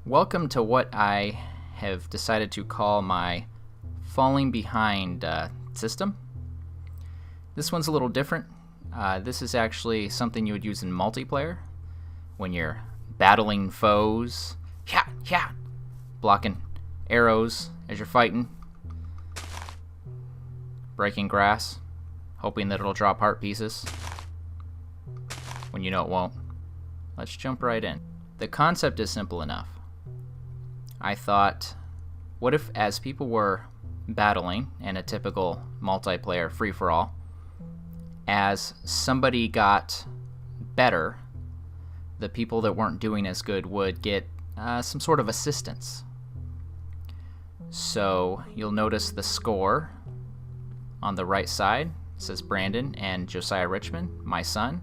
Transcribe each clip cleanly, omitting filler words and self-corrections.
Welcome to what I have decided to call my falling behind system. This one's a little different. This is actually something you would use in multiplayer when you're battling foes, blocking arrows as you're fighting, breaking grass, hoping that it'll drop heart pieces when you know it won't. Let's jump right in. The concept is simple enough. I thought, what if as people were battling in a typical multiplayer free-for-all, as somebody got better, the people that weren't doing as good would get some sort of assistance. So you'll notice the score on the right side says Brandon and Josiah Richmond, my son,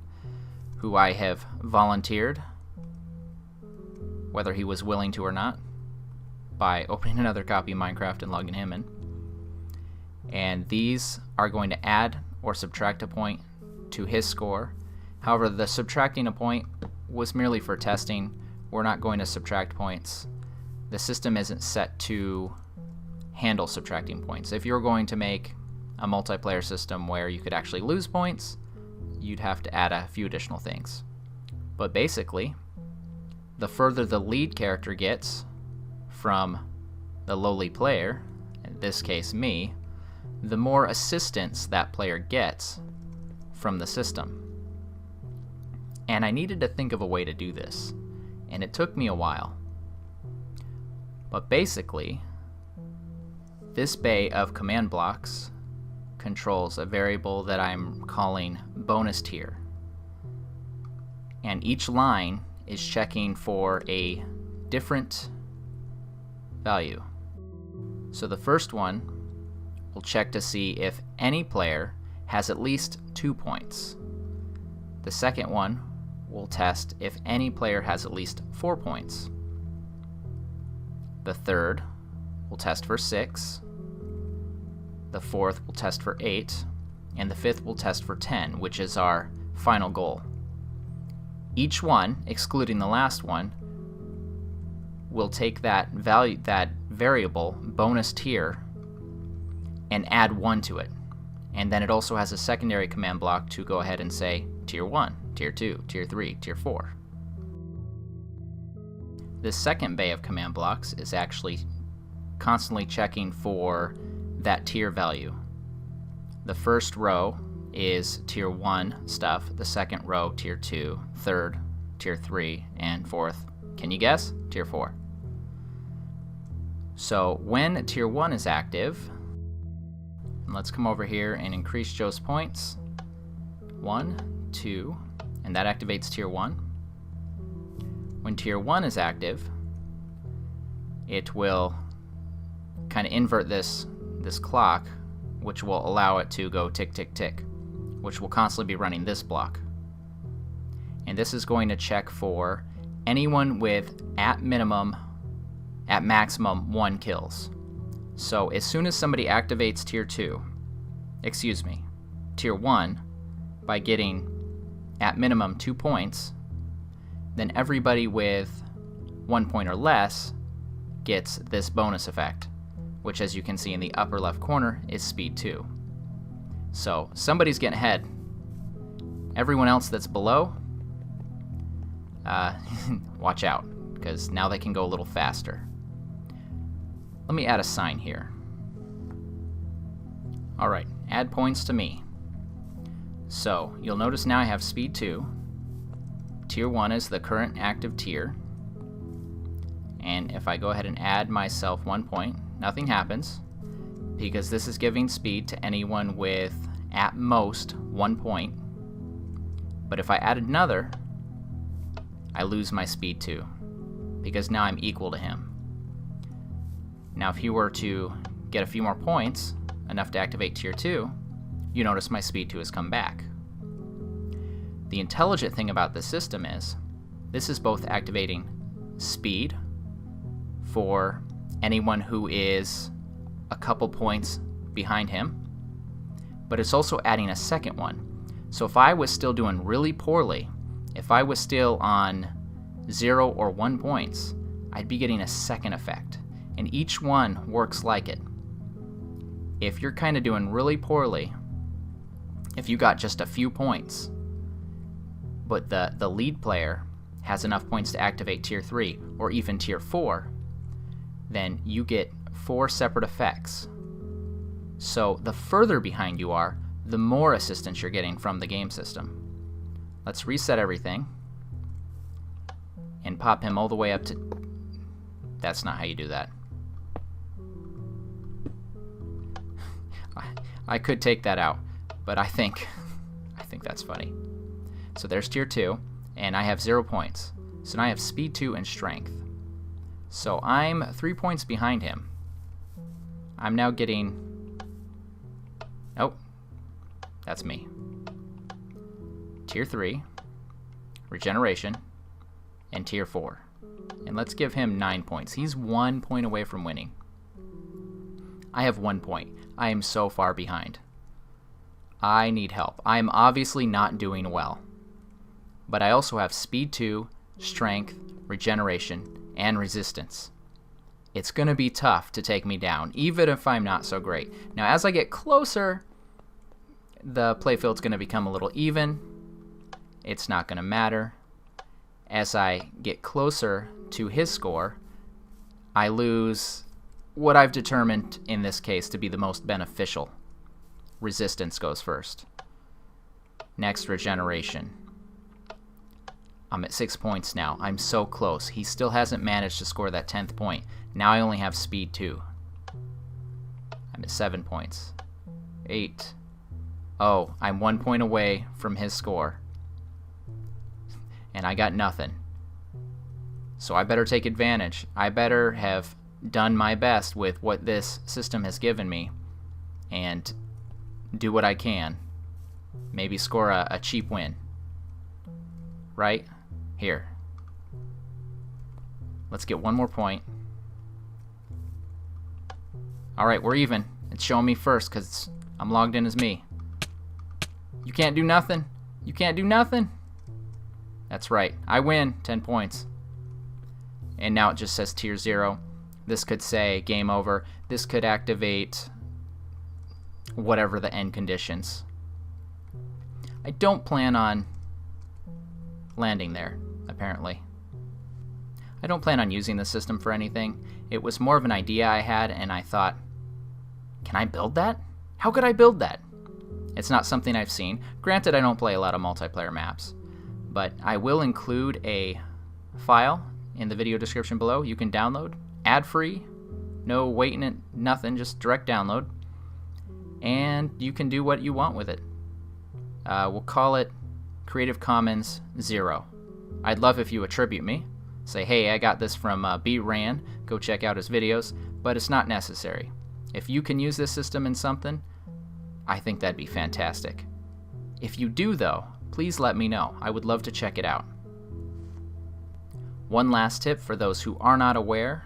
who I have volunteered, whether he was willing to or not, by opening another copy of Minecraft and logging him in. And these are going to add or subtract a point to his score. However, the subtracting a point was merely for testing. We're not going to subtract points. The system isn't set to handle subtracting points. If you're going to make a multiplayer system where you could actually lose points, you'd have to add a few additional things. But basically, the further the lead character gets from the lowly player, in this case me, the more assistance that player gets from the system. And I needed to think of a way to do this, and it took me a while. But basically, this bay of command blocks controls a variable that I'm calling bonus tier. And each line is checking for a different value. So the first one will check to see if any player has at least 2 points. The second one will test if any player has at least 4 points. The third will test for 6. The fourth will test for 8. And the fifth will test for 10, which is our final goal. Each one, excluding the last one, will take that value, that variable bonus tier, and add 1 to it. And then it also has a secondary command block to go ahead and say tier 1, tier 2, tier 3, tier 4. This second bay of command blocks is actually constantly checking for that tier value. The first row is tier 1 stuff, the second row tier 2, third tier 3, and fourth, can you guess? Tier 4. So when tier 1 is active, let's come over here and increase Joe's points. 1, 2, and that activates tier 1. When tier 1 is active, it will kind of invert this clock, which will allow it to go tick, tick, tick, which will constantly be running this block. And this is going to check for anyone with at maximum 1 kills. So as soon as somebody activates tier 1 by getting at minimum 2 points, then everybody with 1 point or less gets this bonus effect, which, as you can see in the upper left corner, is speed 2. So somebody's getting ahead. Everyone else that's below, watch out, because now they can go a little faster. Let me add a sign here. Alright, add points to me. So you'll notice now I have speed 2. Tier 1 is the current active tier. And if I go ahead and add myself 1 point, nothing happens, because this is giving speed to anyone with at most 1 point. But if I add another, I lose my speed 2, because now I'm equal to him. Now if he were to get a few more points, enough to activate tier 2, you notice my speed 2 has come back. The intelligent thing about this system is, this is both activating speed for anyone who is a couple points behind him, but it's also adding a second one. So if I was still doing really poorly, if I was still on 0 or 1 points, I'd be getting a second effect. And each one works like it. If you're kind of doing really poorly, if you got just a few points, but the lead player has enough points to activate Tier 3 or even Tier 4, then you get 4 separate effects. So the further behind you are, the more assistance you're getting from the game system. Let's reset everything and pop him all the way up to... That's not how you do that. I could take that out, but I think that's funny. So there's Tier 2, and I have 0 points. So now I have Speed 2 and Strength. So I'm 3 points behind him. I'm now getting... Oh, that's me. Tier 3, Regeneration, and Tier 4. And let's give him 9 points. He's 1 point away from winning. I have 1 point. I am so far behind. I need help. I am obviously not doing well. But I also have Speed 2, Strength, Regeneration, and Resistance. It's going to be tough to take me down, even if I'm not so great. Now, as I get closer, the playfield's going to become a little even. It's not going to matter. As I get closer to his score, I lose what I've determined in this case to be the most beneficial. Resistance goes first. Next, Regeneration. I'm at 6 points now. I'm so close. He still hasn't managed to score that 10th point. Now I only have Speed 2. I'm at 7 points. 8. Oh, I'm 1 point away from his score. And I got nothing. So I better take advantage. I better have done my best with what this system has given me and do what I can. Maybe score a cheap win. Right? Here. Let's get 1 more point. Alright, we're even. It's showing me first because I'm logged in as me. You can't do nothing. You can't do nothing. That's right. I win 10 points. And now it just says Tier 0. This could say game over. This could activate whatever the end conditions. I don't plan on landing there, apparently. I don't plan on using the system for anything. It was more of an idea I had, and I thought, can I build that? How could I build that? It's not something I've seen. Granted, I don't play a lot of multiplayer maps, but I will include a file in the video description below you can download, ad-free, no waiting it, nothing, just direct download, and you can do what you want with it. We'll call it Creative Commons 0. I'd love if you attribute me. Say, hey, I got this from bRanN, go check out his videos, but it's not necessary. If you can use this system in something, I think that'd be fantastic. If you do, though, please let me know. I would love to check it out. One last tip for those who are not aware.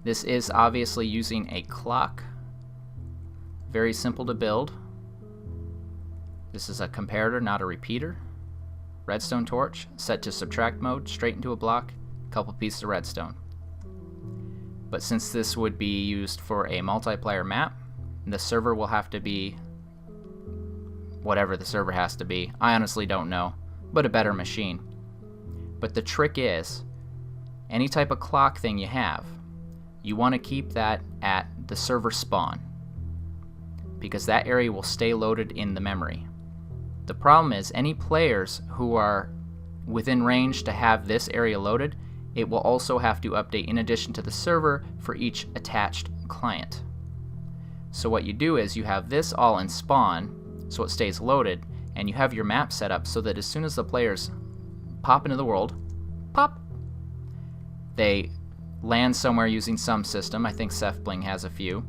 This is obviously using a clock. Very simple to build. This is a comparator, not a repeater. Redstone torch, set to subtract mode, straight into a block, couple pieces of redstone. But since this would be used for a multiplayer map, the server will have to be whatever the server has to be. I honestly don't know, but a better machine. But the trick is, any type of clock thing you have, you want to keep that at the server spawn, because that area will stay loaded in the memory. The problem is, any players who are within range to have this area loaded, it will also have to update in addition to the server for each attached client. So what you do is you have this all in spawn, so it stays loaded, and you have your map set up so that as soon as the players pop into the world, pop, they land somewhere using some system, I think Bling has a few,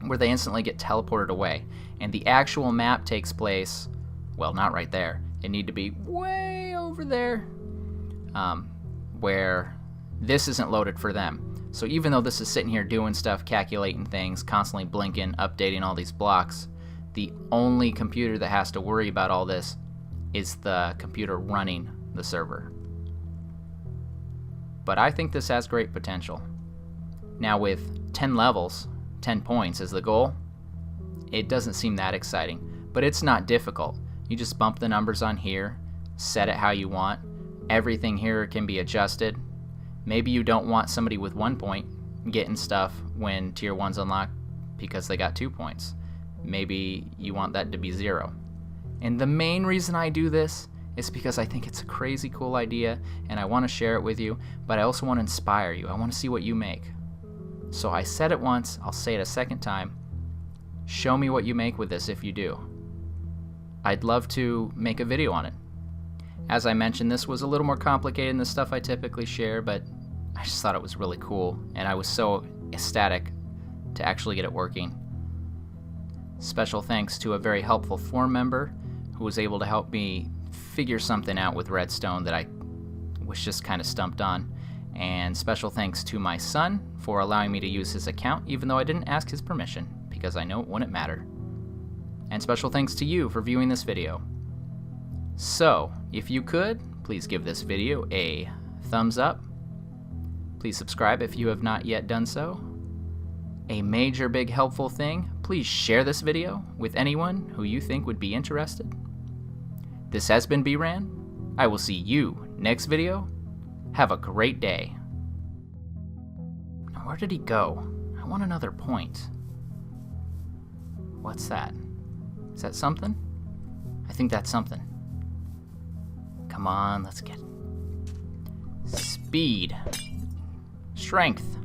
where they instantly get teleported away. And the actual map takes place, well, not right there. It need to be way over there, where this isn't loaded for them. So even though this is sitting here doing stuff, calculating things, constantly blinking, updating all these blocks, the only computer that has to worry about all this is the computer running the server. but I think this has great potential. Now with 10 levels, 10 points is the goal, it doesn't seem that exciting, but it's not difficult. You just bump the numbers on here, set it how you want. Everything here can be adjusted. Maybe you don't want somebody with 1 point getting stuff when tier 1's unlocked because they got 2 points. Maybe you want that to be 0. And the main reason I do this is because I think it's a crazy cool idea and I want to share it with you, but I also want to inspire you. I want to see what you make. So I said it once, I'll say it a second time. Show me what you make with this if you do. I'd love to make a video on it. As I mentioned, this was a little more complicated than the stuff I typically share, but I just thought it was really cool, and I was so ecstatic to actually get it working. Special thanks to a very helpful forum member who was able to help me figure something out with Redstone that I was just kind of stumped on. And special thanks to my son for allowing me to use his account, even though I didn't ask his permission, because I know it wouldn't matter. And special thanks to you for viewing this video. So, if you could, please give this video a thumbs up. Please subscribe if you have not yet done so. A major big helpful thing, please share this video with anyone who you think would be interested. This has been bRanN. I will see you next video. Have a great day. Now, where did he go? I want another point. What's that? Is that something? I think that's something. Come on, let's get speed. Strength.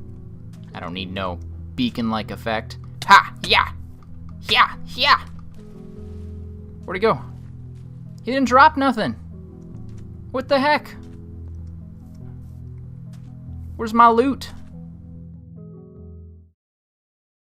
I don't need no beacon-like effect. Ha! Yeah! Yeah! Yeah! Where'd he go? He didn't drop nothing. What the heck? Where's my loot?